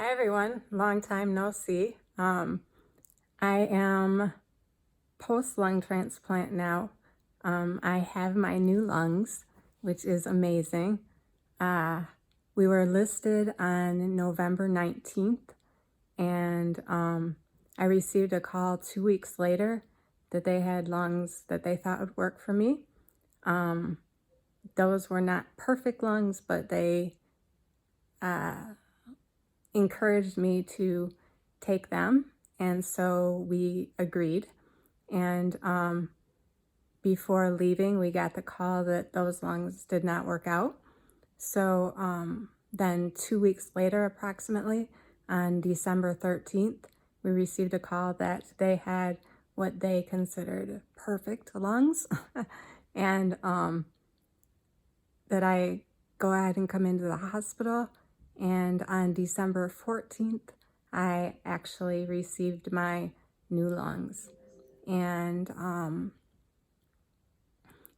Hi everyone, long time no see. I am post lung transplant now. I have my new lungs, which is amazing. Uh, we were listed on November 19th, and I received a call 2 weeks later that they had lungs that they thought would work for me. Those were not perfect lungs, but they encouraged me to take them, and so we agreed. And before leaving, we got the call that those lungs did not work out. So then 2 weeks later, approximately, on December 13th, we received a call that they had what they considered perfect lungs and that I go ahead and come into the hospital. And on December 14th, I actually received my new lungs. And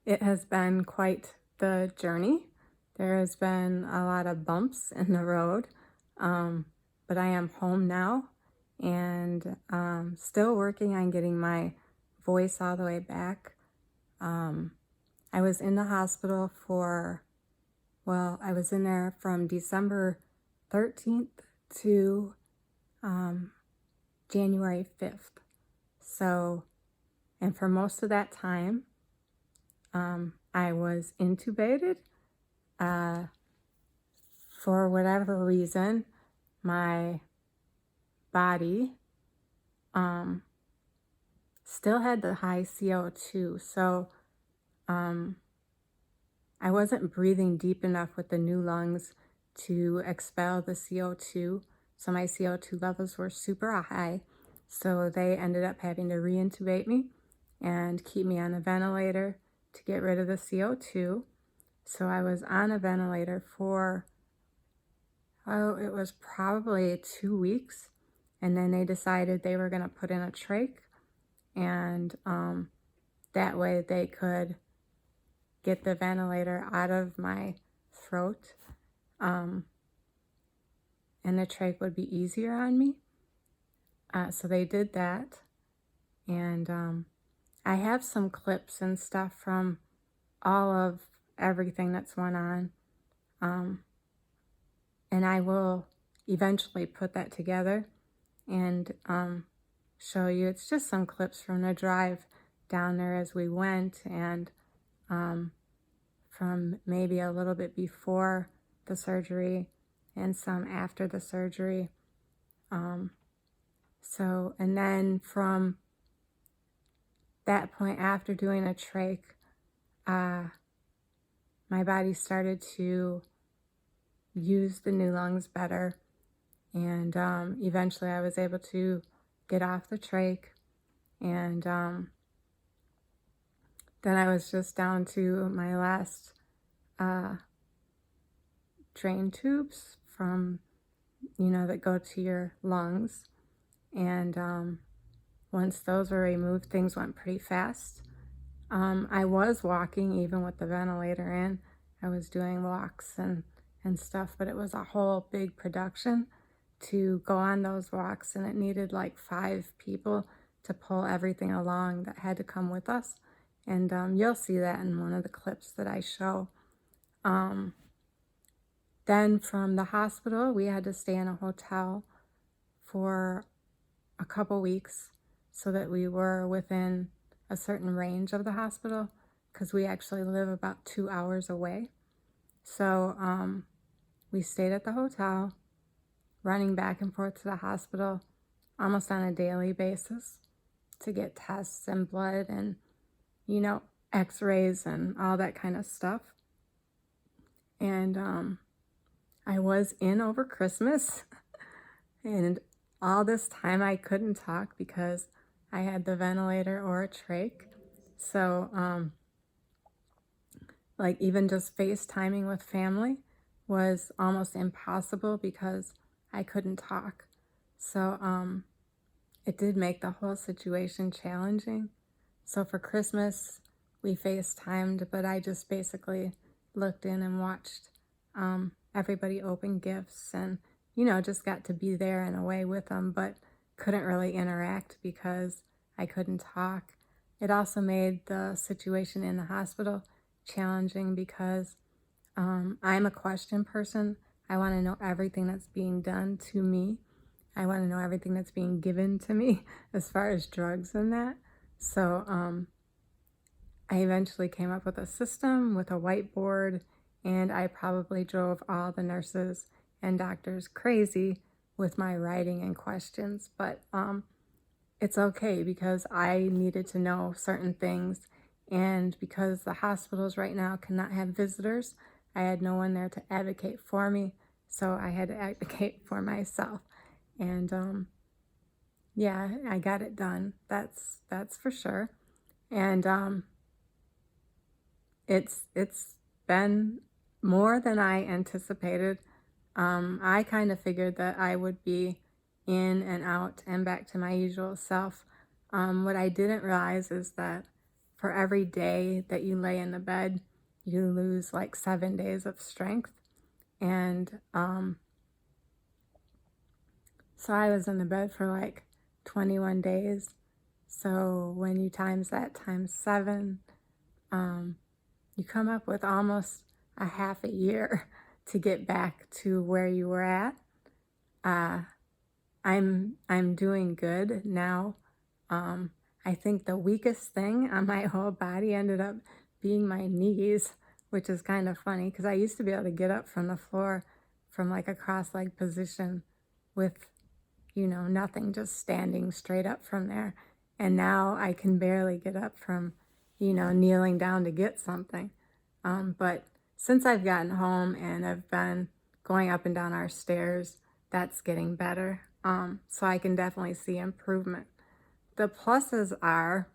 it has been quite the journey. There has been a lot of bumps in the road, but I am home now and still working on getting my voice all the way back. I was in the hospital I was in there from December 13th to January 5th. So, and for most of that time, I was intubated. For whatever reason, my body still had the high CO2. So I wasn't breathing deep enough with the new lungs to expel the CO2. So my CO2 levels were super high. So they ended up having to re-intubate me and keep me on a ventilator to get rid of the CO2. So I was on a ventilator for, it was probably 2 weeks. And then they decided they were going to put in a trach. And that way they could get the ventilator out of my throat. And the trach would be easier on me. So they did that. And I have some clips and stuff from all of everything that's went on. And I will eventually put that together and show you. It's just some clips from the drive down there as we went, and from maybe a little bit before the surgery and some after the surgery. And then from that point, after doing a trach, my body started to use the new lungs better. And eventually I was able to get off the trach. And then I was just down to my last drain tubes from, that go to your lungs. And once those were removed, things went pretty fast. I was walking even with the ventilator in. I was doing walks and stuff, but it was a whole big production to go on those walks, and it needed like 5 people to pull everything along that had to come with us. And you'll see that in one of the clips that I show. Then from the hospital, we had to stay in a hotel for a couple weeks so that we were within a certain range of the hospital, because we actually live about 2 hours away. So we stayed at the hotel, running back and forth to the hospital almost on a daily basis to get tests and blood and, x-rays and all that kind of stuff. And I was in over Christmas, and all this time I couldn't talk because I had the ventilator or a trach. So even just FaceTiming with family was almost impossible because I couldn't talk. So it did make the whole situation challenging. So for Christmas, we FaceTimed, but I just basically looked in and watched everybody open gifts and just got to be there in a way with them, but couldn't really interact because I couldn't talk. It also made the situation in the hospital challenging because I'm a question person. I want to know everything that's being done to me. I want to know everything that's being given to me as far as drugs and that. So I eventually came up with a system with a whiteboard, and I probably drove all the nurses and doctors crazy with my writing and questions. But it's okay because I needed to know certain things. And because the hospitals right now cannot have visitors, I had no one there to advocate for me. So I had to advocate for myself. And yeah, I got it done. That's for sure. And it's been more than I anticipated. I kind of figured that I would be in and out and back to my usual self. What I didn't realize is that for every day that you lay in the bed, you lose like 7 days of strength. And so I was in the bed for like 21 days. So when you times that times 7, you come up with almost a half a year to get back to where you were at. I'm doing good now. I think the weakest thing on my whole body ended up being my knees, which is kind of funny because I used to be able to get up from the floor from like a cross-leg position with, nothing, just standing straight up from there. And now I can barely get up from, kneeling down to get something. But since I've gotten home and I've been going up and down our stairs, that's getting better. So I can definitely see improvement. The pluses are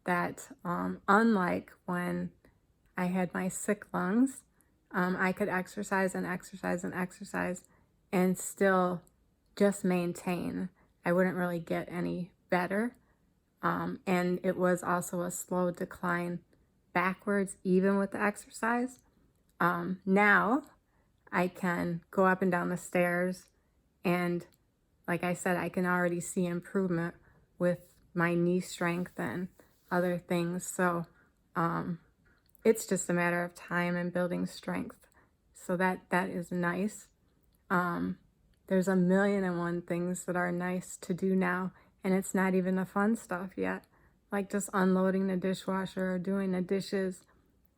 that unlike when I had my sick lungs, I could exercise and exercise and exercise and still just maintain. I wouldn't really get any better. And it was also a slow decline backwards, even with the exercise. Now I can go up and down the stairs, and like I said, I can already see improvement with my knee strength and other things. So it's just a matter of time and building strength. So that is nice. There's a million and one things that are nice to do now, and it's not even the fun stuff yet. Like just unloading the dishwasher or doing the dishes.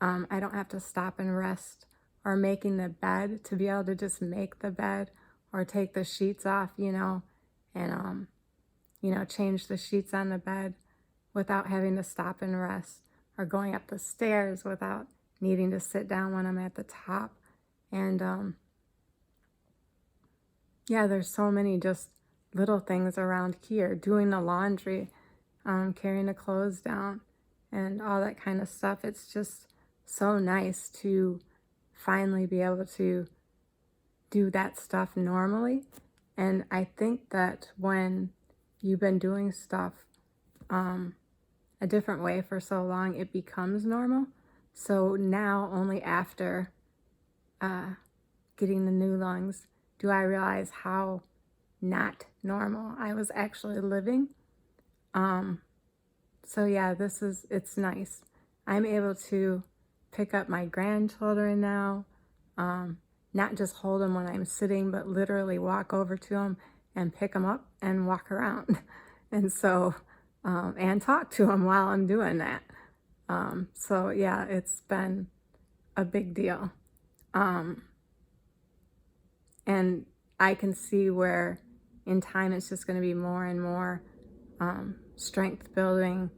I don't have to stop and rest, or making the bed, to be able to just make the bed or take the sheets off, and change the sheets on the bed without having to stop and rest, or going up the stairs without needing to sit down when I'm at the top. And yeah, there's so many just little things around here, doing the laundry, carrying the clothes down, and all that kind of stuff. It's just so nice to finally be able to do that stuff normally. And I think that when you've been doing stuff a different way for so long, it becomes normal. So now, only after getting the new lungs, do I realize how not normal I was actually living. So yeah, it's nice. I'm able to pick up my grandchildren now, not just hold them when I'm sitting, but literally walk over to them and pick them up and walk around. And so, and talk to them while I'm doing that. So yeah, it's been a big deal. And I can see where in time it's just going to be more and more strength building,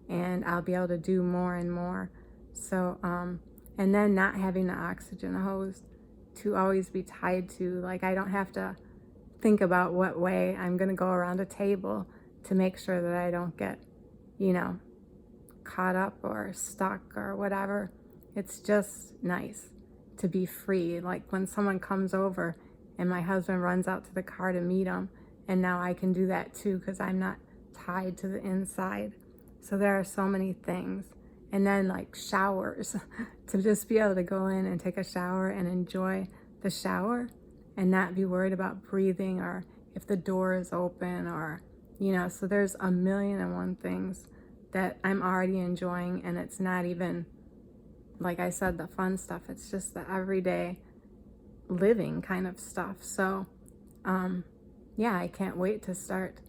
and I'll be able to do more and more. So, and then not having the oxygen hose to always be tied to, like, I don't have to think about what way I'm going to go around a table to make sure that I don't get, caught up or stuck or whatever. It's just nice to be free. Like when someone comes over and my husband runs out to the car to meet him, and now I can do that too because I'm not tied to the inside. So there are so many things. And then like showers, to just be able to go in and take a shower and enjoy the shower and not be worried about breathing or if the door is open or, so there's a million and one things that I'm already enjoying, and it's not even, like I said, the fun stuff. It's just the everyday living kind of stuff. So, yeah, I can't wait to start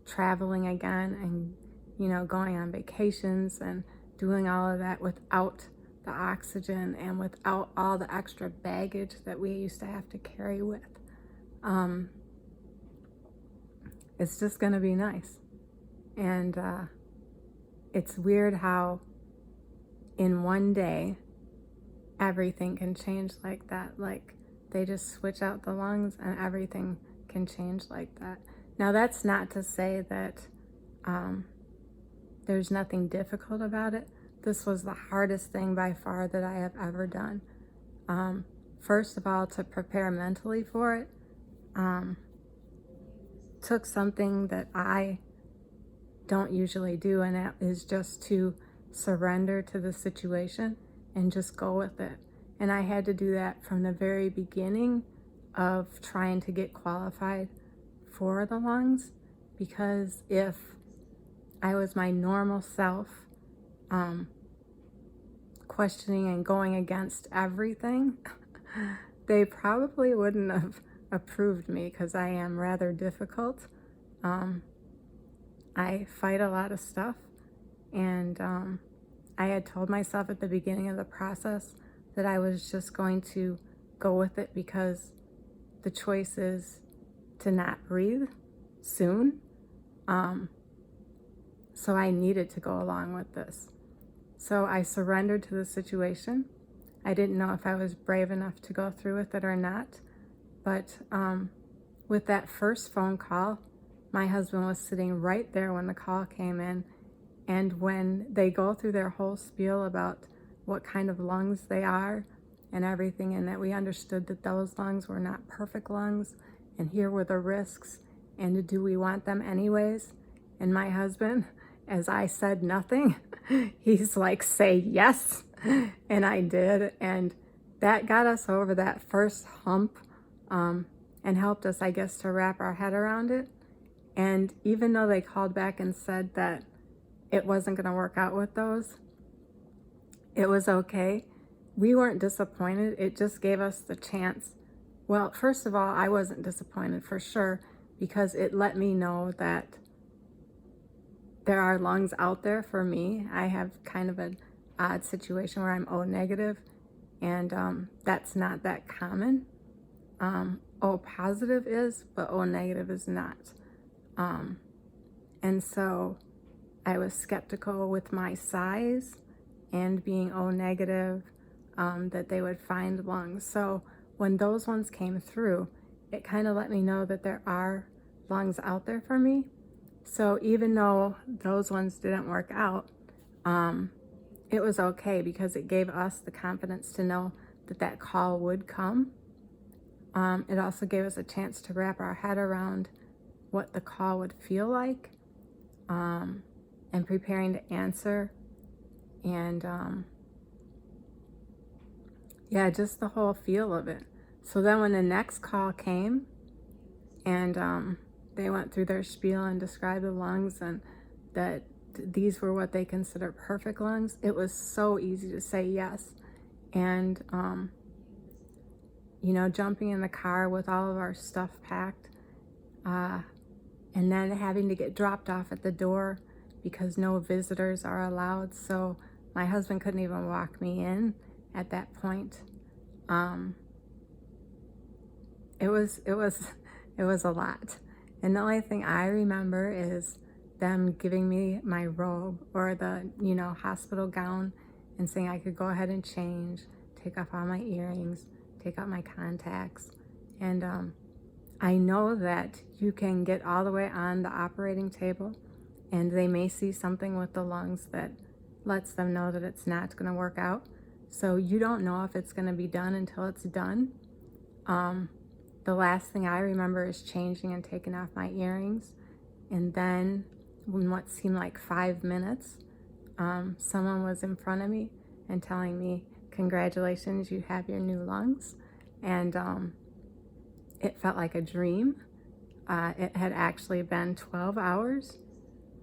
traveling again and, going on vacations and doing all of that without the oxygen and without all the extra baggage that we used to have to carry with. It's just going to be nice. And it's weird how in one day everything can change like that. Like they just switch out the lungs and everything can change like that. Now that's not to say that there's nothing difficult about it. This was the hardest thing by far that I have ever done. First of all, to prepare mentally for it, took something that I don't usually do, and that is just to surrender to the situation and just go with it. And I had to do that from the very beginning of trying to get qualified for the lungs, because if I was my normal self, questioning and going against everything, they probably wouldn't have approved me, because I am rather difficult. I fight a lot of stuff, and I had told myself at the beginning of the process that I was just going to go with it because the choice is to not breathe soon. So I needed to go along with this. So I surrendered to the situation. I didn't know if I was brave enough to go through with it or not. But with that first phone call, my husband was sitting right there when the call came in. And when they go through their whole spiel about what kind of lungs they are and everything, and that we understood that those lungs were not perfect lungs, and here were the risks, and do we want them anyways? And my husband, as I said nothing, he's like, say yes. And I did. And that got us over that first hump, and helped us, I guess, to wrap our head around it. And even though they called back and said that it wasn't going to work out with those, it was okay. We weren't disappointed. It just gave us the chance. Well, first of all, I wasn't disappointed for sure, because it let me know that there are lungs out there for me. I have kind of an odd situation where I'm O negative, and that's not that common. O positive is, but O negative is not. And so I was skeptical with my size and being O negative, that they would find lungs. So when those ones came through, it kind of let me know that there are lungs out there for me. So even though those ones didn't work out, it was okay, because it gave us the confidence to know that that call would come. It also gave us a chance to wrap our head around what the call would feel like, and preparing to answer. And yeah, just the whole feel of it. So then when the next call came, and they went through their spiel and described the lungs, and that these were what they consider perfect lungs, it was so easy to say yes. And jumping in the car with all of our stuff packed, and then having to get dropped off at the door because no visitors are allowed. So my husband couldn't even walk me in at that point. It was a lot. And the only thing I remember is them giving me my robe, or the, hospital gown, and saying I could go ahead and change, take off all my earrings, take out my contacts. And I know that you can get all the way on the operating table, and they may see something with the lungs that lets them know that it's not going to work out. So you don't know if it's going to be done until it's done. The last thing I remember is changing and taking off my earrings. And then in what seemed like 5 minutes, someone was in front of me and telling me, congratulations, you have your new lungs. And it felt like a dream. It had actually been 12 hours,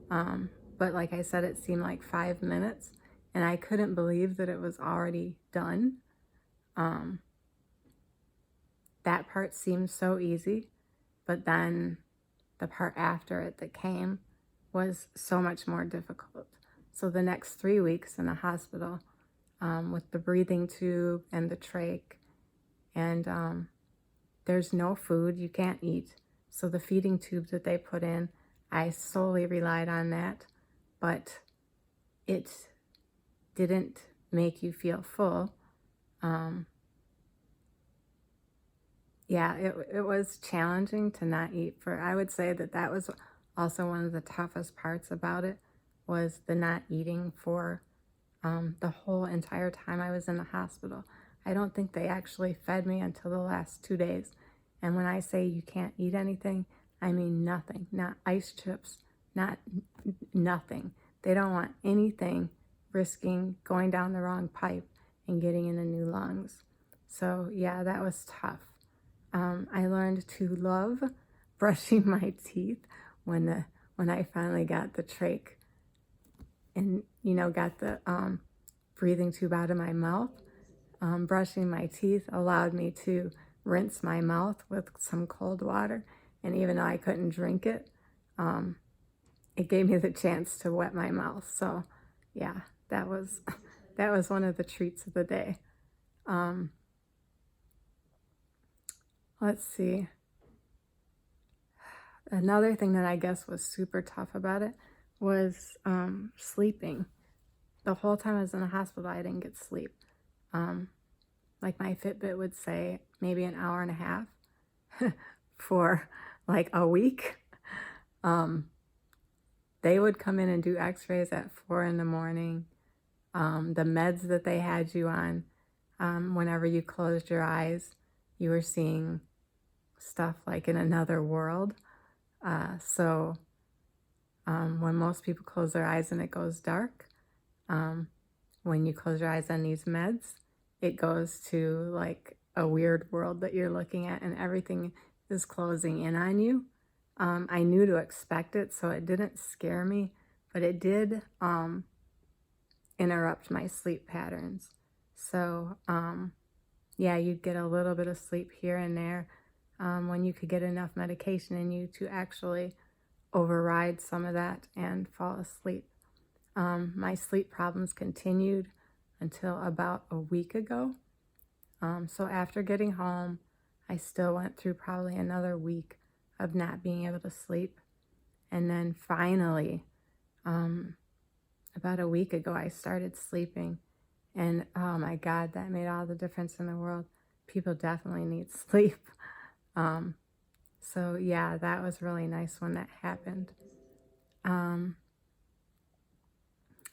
but like I said, it seemed like 5 minutes, and I couldn't believe that it was already done. That part seemed so easy, but then the part after it that came was so much more difficult. So the next 3 weeks in the hospital, with the breathing tube and the trach, and there's no food, you can't eat. So the feeding tube that they put in, I solely relied on that, but it didn't make you feel full. Yeah, it was challenging to not eat for, I would say that was also one of the toughest parts about it, was the not eating for the whole entire time I was in the hospital. I don't think they actually fed me until the last 2 days. And when I say you can't eat anything, I mean nothing, not ice chips, not nothing. They don't want anything risking going down the wrong pipe and getting into new lungs. So yeah, that was tough. I learned to love brushing my teeth when I finally got the trach and, got the breathing tube out of my mouth. Brushing my teeth allowed me to rinse my mouth with some cold water, and even though I couldn't drink it, it gave me the chance to wet my mouth. So yeah, that was one of the treats of the day. Let's see. Another thing that I guess was super tough about it was sleeping. The whole time I was in the hospital, I didn't get sleep. Like my Fitbit would say maybe an hour and a half for like a week. They would come in and do x-rays at 4 in the morning. The meds that they had you on, whenever you closed your eyes, you were seeing stuff like in another world. So when most people close their eyes and it goes dark, when you close your eyes on these meds, it goes to like a weird world that you're looking at, and everything is closing in on you. I knew to expect it, so it didn't scare me, but it did interrupt my sleep patterns. So yeah, you'd get a little bit of sleep here and there when you could get enough medication in you to actually override some of that and fall asleep. My sleep problems continued until about a week ago. So after getting home, I still went through probably another week of not being able to sleep. And then finally, about a week ago, I started sleeping. And oh my God, that made all the difference in the world. People definitely need sleep. So yeah, that was really nice when that happened.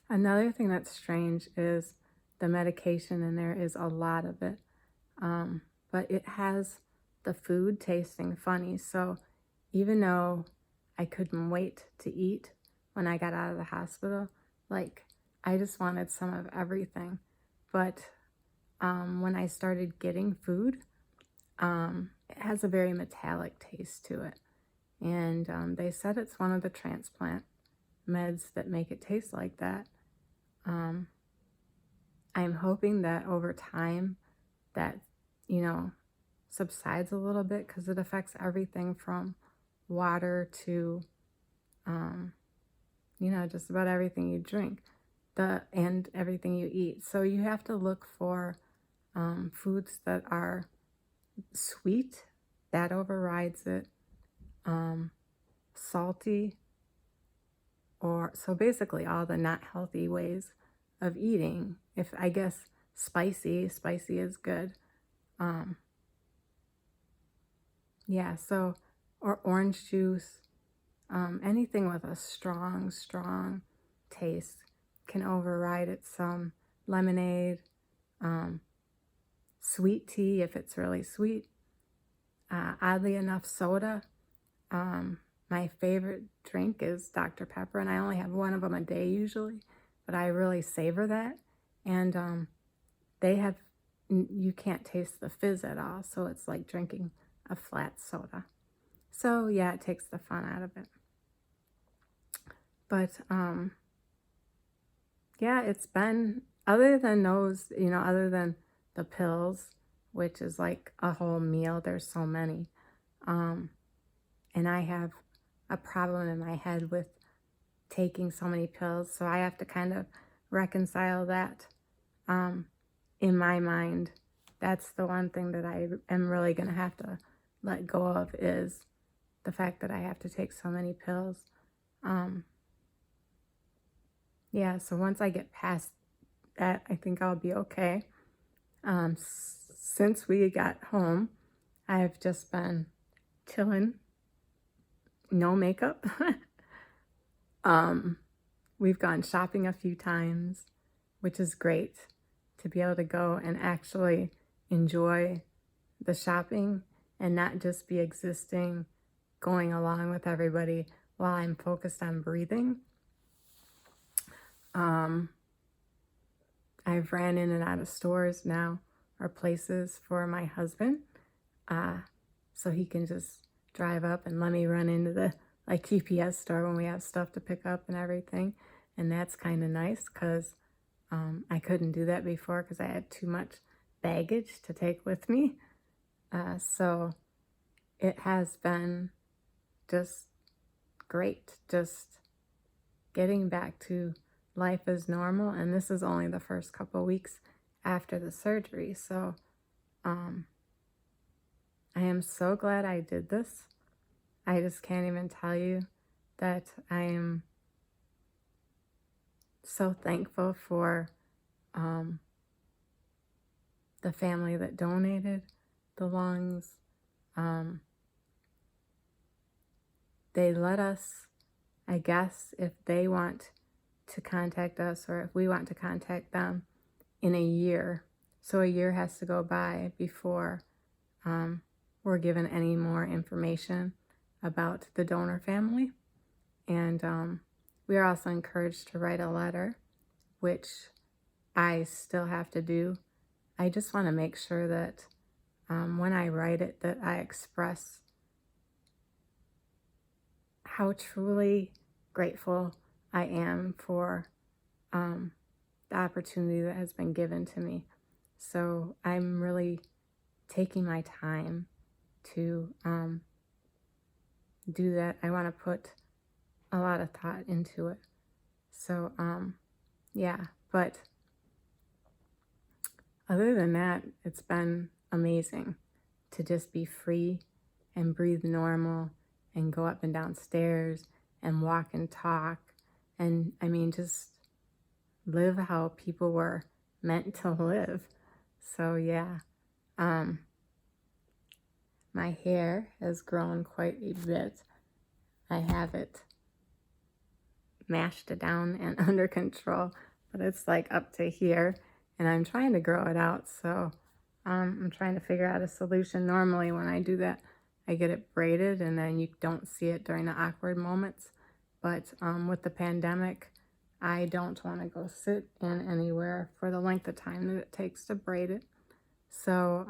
Another thing that's strange is the medication, and there is a lot of it, but it has the food tasting funny. So even though I couldn't wait to eat when I got out of the hospital, like I just wanted some of everything. But when I started getting food, it has a very metallic taste to it. And they said it's one of the transplant meds that make it taste like that. I'm hoping that over time that, subsides a little bit, because it affects everything from water to, just about everything you drink and everything you eat. So you have to look for foods that are sweet, that overrides it, salty, or so basically all the not healthy ways of eating. If I guess spicy is good. Yeah, so, or orange juice, anything with a strong taste can override it. Some lemonade, sweet tea if it's really sweet. Oddly enough, soda. My favorite drink is Dr. Pepper, and I only have one of them a day usually, but I really savor that. And you can't taste the fizz at all, so it's like drinking a flat soda. So yeah, it takes the fun out of it. But yeah, it's been, other than those, other than the pills, which is like a whole meal, there's so many. And I have a problem in my head with taking so many pills, so I have to kind of reconcile that. In my mind, that's the one thing that I am really going to have to let go of, is the fact that I have to take so many pills. Yeah, so once I get past that, I think I'll be okay. Since we got home, I've just been chilling, no makeup. We've gone shopping a few times, which is great to be able to go and actually enjoy the shopping and not just be existing, going along with everybody while I'm focused on breathing. I've ran in and out of stores now, or places, for my husband, so he can just drive up and let me run into the UPS store when we have stuff to pick up and everything. And that's kind of nice, because I couldn't do that before because I had too much baggage to take with me. So it has been just great, just getting back to life as normal. And this is only the first couple weeks after the surgery. So I am so glad I did this. I just can't even tell you that I am so thankful for the family that donated the lungs. They let us, I guess, if they want to contact us or if we want to contact them, in a year. So a year has to go by before we're given any more information about the donor family. And we are also encouraged to write a letter, which I still have to do. I just want to make sure that when I write it, that I express how truly grateful I am for the opportunity that has been given to me. So I'm really taking my time to do that. I want to put a lot of thought into it. So yeah, but other than that, it's been amazing to just be free and breathe normal and go up and down stairs and walk and talk. And I mean, just live how people were meant to live. So yeah, my hair has grown quite a bit. I have it mashed down and under control, but it's like up to here, and I'm trying to grow it out. So I'm trying to figure out a solution. Normally when I do that, I get it braided and then you don't see it during the awkward moments. But with the pandemic, I don't want to go sit in anywhere for the length of time that it takes to braid it. So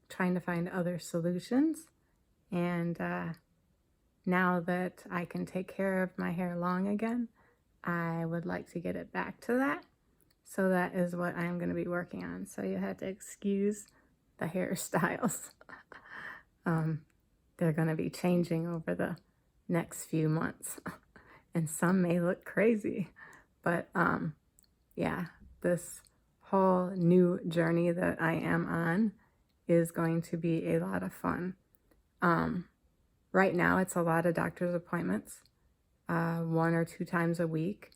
trying to find other solutions. And now that I can take care of my hair long again, I would like to get it back to that. So that is what I'm going to be working on. So you have to excuse the hairstyles. They're going to be changing over the next few months. And some may look crazy. But yeah, this whole new journey that I am on is going to be a lot of fun. Right now, it's a lot of doctor's appointments, 1 or 2 times a week.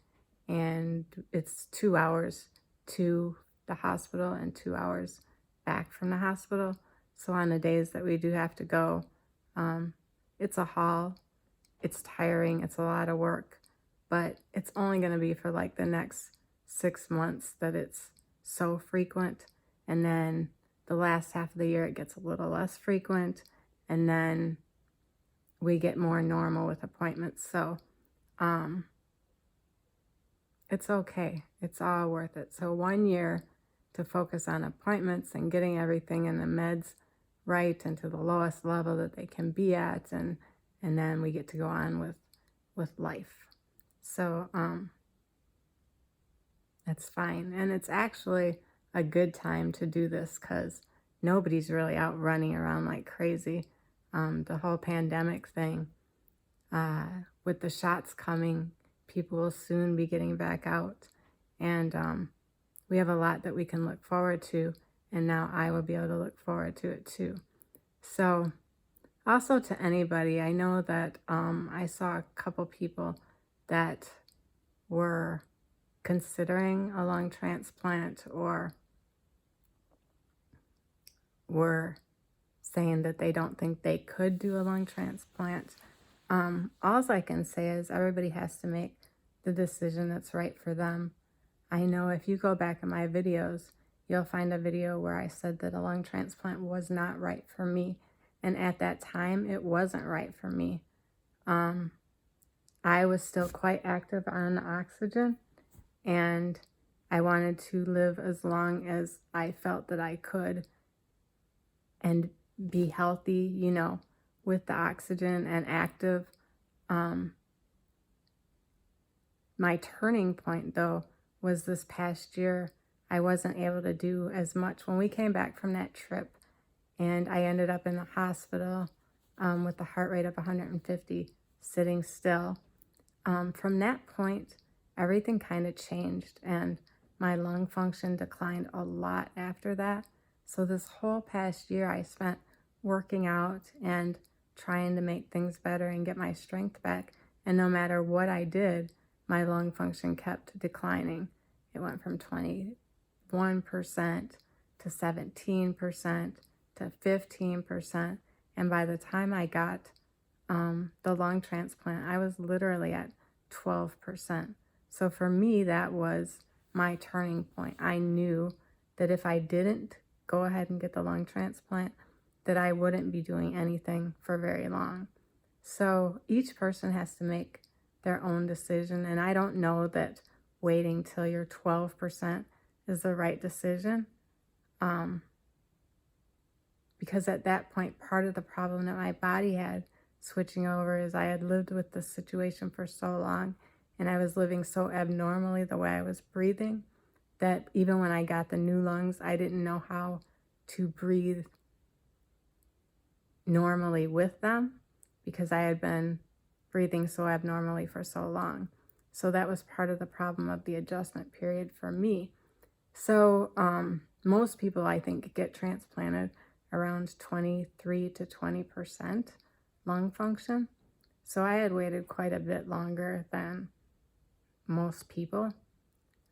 And it's 2 hours to the hospital and 2 hours back from the hospital. So on the days that we do have to go, it's a haul. It's tiring. It's a lot of work. But it's only going to be for like the next 6 months that it's so frequent. And then the last half of the year, it gets a little less frequent. And then we get more normal with appointments. So it's okay. It's all worth it. So 1 year to focus on appointments and getting everything in the meds right and to the lowest level that they can be at, and then we get to go on with life. So that's fine. And it's actually a good time to do this because nobody's really out running around like crazy. The whole pandemic thing, with the shots coming, people will soon be getting back out. And we have a lot that we can look forward to. And now I will be able to look forward to it too. So also to anybody, I know that I saw a couple people that were considering a lung transplant or were saying that they don't think they could do a lung transplant. All I can say is everybody has to make the decision that's right for them. I know if you go back in my videos, you'll find a video where I said that a lung transplant was not right for me. And at that time, it wasn't right for me. I was still quite active on oxygen, and I wanted to live as long as I felt that I could and be healthy, you know, with the oxygen and active. My turning point, though, was this past year. I wasn't able to do as much. When we came back from that trip and I ended up in the hospital with a heart rate of 150, sitting still. From that point, everything kind of changed and my lung function declined a lot after that. So this whole past year I spent working out and trying to make things better and get my strength back. And no matter what I did, my lung function kept declining. It went from 21% to 17% to 15%. And by the time I got the lung transplant, I was literally at 12%. So for me, that was my turning point. I knew that if I didn't go ahead and get the lung transplant, that I wouldn't be doing anything for very long. So each person has to make their own decision. And I don't know that waiting till you're 12% is the right decision. Because at that point, part of the problem that my body had switching over is I had lived with this situation for so long and I was living so abnormally the way I was breathing that even when I got the new lungs, I didn't know how to breathe normally with them because I had been breathing so abnormally for so long. So that was part of the problem of the adjustment period for me. So most people, I think, get transplanted around 23 to 20% lung function. So I had waited quite a bit longer than most people.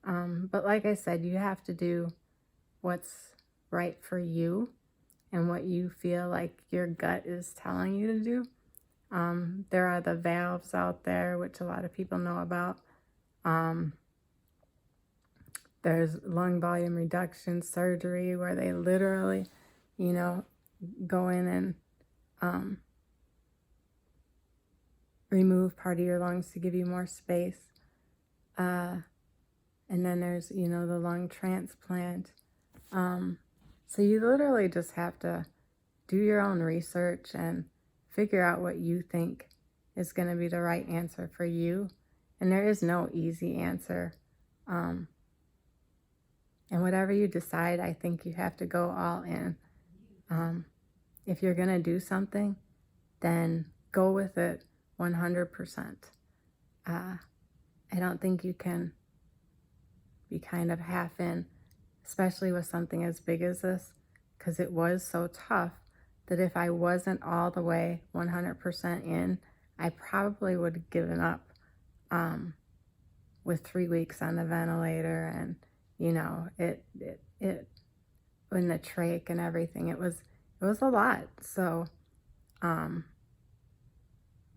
But like I said, you have to do what's right for you and what you feel like your gut is telling you to do. There are the valves out there, which a lot of people know about. There's lung volume reduction surgery where they literally, you know, go in and remove part of your lungs to give you more space. And then there's, you know, the lung transplant. So you literally just have to do your own research and figure out what you think is going to be the right answer for you. And there is no easy answer. And whatever you decide, I think you have to go all in. If you're going to do something, then go with it 100%. I don't think you can be kind of half in, especially with something as big as this, because it was so tough that if I wasn't all the way 100% in, I probably would have given up with 3 weeks on the ventilator and, you know, it in the trach and everything. It was a lot. So, but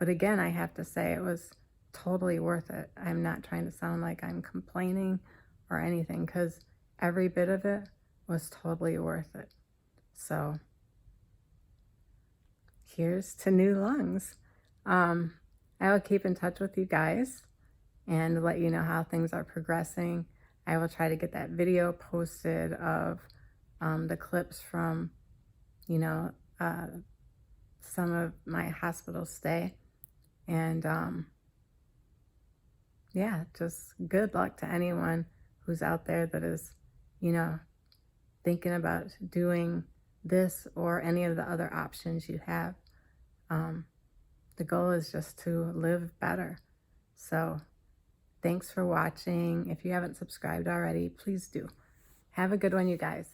again, I have to say it was totally worth it. I'm not trying to sound like I'm complaining or anything because every bit of it was totally worth it. So here's to new lungs. I will keep in touch with you guys and let you know how things are progressing. I will try to get that video posted of the clips from, you know, some of my hospital stay. And yeah, just good luck to anyone who's out there that is, you know, thinking about doing this or any of the other options you have. Um, the goal is just to live better. So thanks for watching. If you haven't subscribed already, please do. Have a good one, you guys.